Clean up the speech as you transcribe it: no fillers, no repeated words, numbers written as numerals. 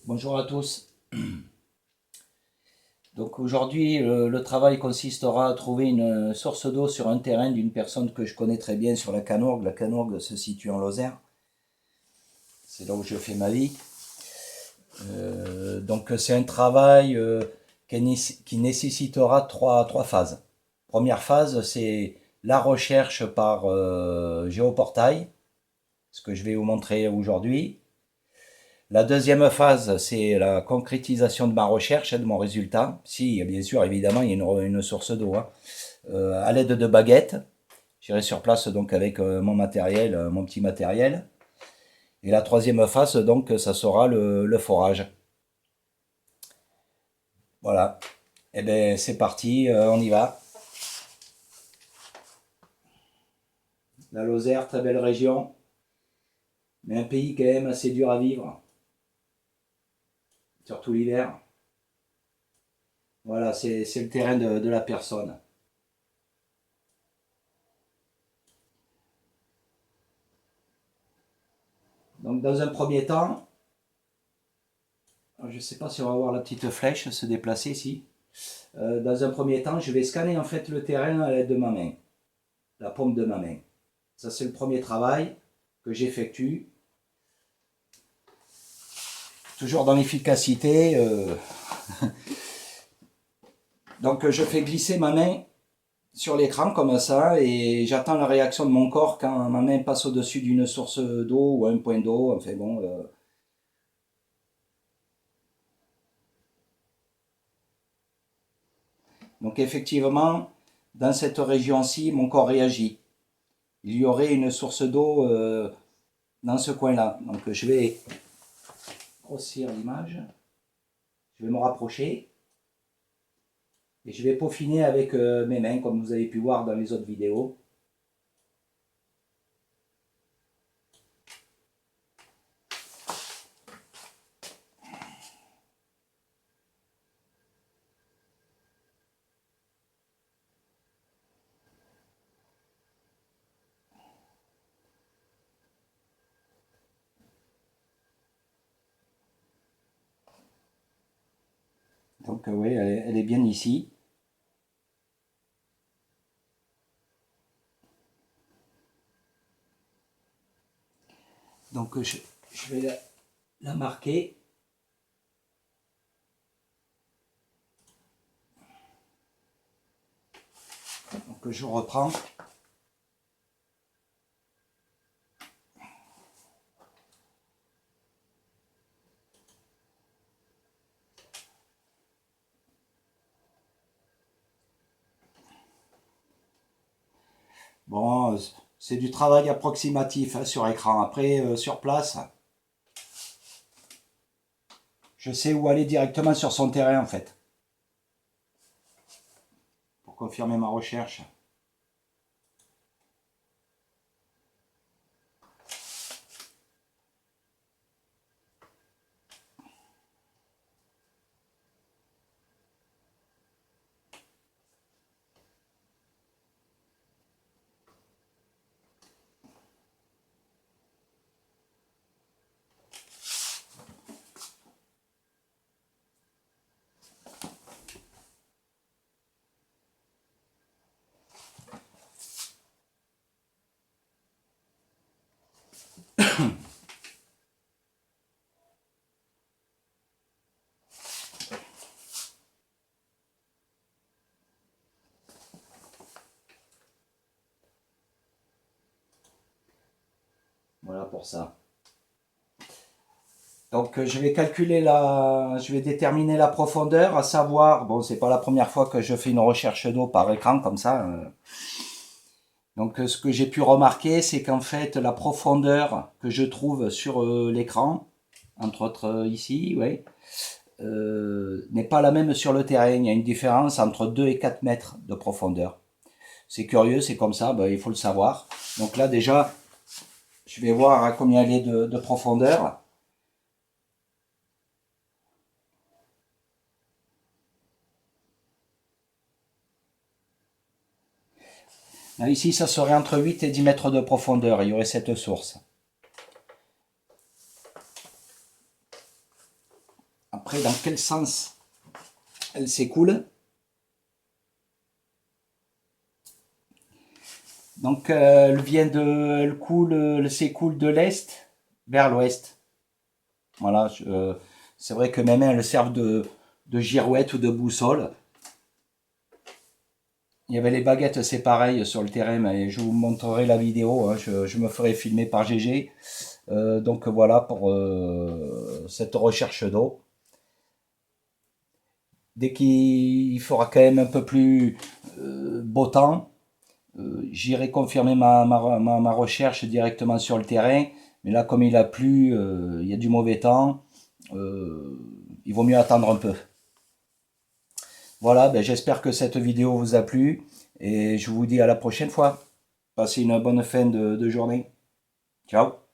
Bonjour à tous. Donc aujourd'hui, le travail consistera à trouver une source d'eau sur un terrain d'une personne que je connais très bien sur la Canourgue. La Canourgue se situe en Lozère. C'est là où je fais ma vie. Donc c'est un travail qui nécessitera trois phases. Première phase, c'est la recherche par géoportail, ce que je vais vous montrer aujourd'hui. La deuxième phase, c'est la concrétisation de ma recherche et de mon résultat. Si, bien sûr, évidemment, il y a une source d'eau. À l'aide de baguettes, j'irai sur place donc avec mon matériel, mon petit matériel. Et la troisième phase, donc, ça sera le forage. Voilà. Et bien, c'est parti, on y va. La Lozère, très belle région, mais un pays quand même assez dur à vivre, surtout l'hiver. Voilà, c'est le terrain de la personne. Donc, dans un premier temps, je ne sais pas si on va voir la petite flèche se déplacer ici. Dans un premier temps, je vais scanner en fait le terrain à l'aide de ma main, la paume de ma main. Ça, c'est le premier travail que j'effectue. Toujours dans l'efficacité. Donc, je fais glisser ma main sur l'écran comme ça et j'attends la réaction de mon corps quand ma main passe au-dessus d'une source d'eau ou un point d'eau. Enfin bon. Donc, effectivement, dans cette région-ci, mon corps réagit. Il y aurait une source d'eau dans ce coin-là. Donc, je vais grossir l'image. Je vais me rapprocher et je vais peaufiner avec mes mains comme vous avez pu voir dans les autres vidéos. Donc oui, elle est bien ici. Donc je vais la marquer. Donc je reprends. Bon, c'est du travail approximatif hein, sur écran. Après, sur place, je sais où aller directement sur son terrain en fait. Pour confirmer ma recherche. Voilà pour ça. Donc je vais je vais déterminer la profondeur, à savoir, bon c'est pas la première fois que je fais une recherche d'eau par écran comme ça. Donc ce que j'ai pu remarquer, c'est qu'en fait la profondeur que je trouve sur l'écran, entre autres ici, ouais, n'est pas la même sur le terrain. Il y a une différence entre 2 et 4 mètres de profondeur. C'est curieux, c'est comme ça, ben, il faut le savoir. Donc là déjà, je vais voir à combien il est de profondeur. Là, ici, ça serait entre 8 et 10 mètres de profondeur, il y aurait cette source. après dans quel sens elle s'écoule. Donc elle s'écoule de l'est vers l'ouest. Voilà, c'est vrai que mes mains elles servent de girouette ou de boussole. Il y avait les baguettes, c'est pareil sur le terrain, mais je vous montrerai la vidéo, hein, je me ferai filmer par GG. Donc voilà pour cette recherche d'eau. Dès qu'il fera quand même un peu plus beau temps, j'irai confirmer ma recherche directement sur le terrain. Mais là, comme il a plu, il y a du mauvais temps, il vaut mieux attendre un peu. Voilà, ben, j'espère que cette vidéo vous a plu et je vous dis à la prochaine fois. Passez une bonne fin de journée. Ciao.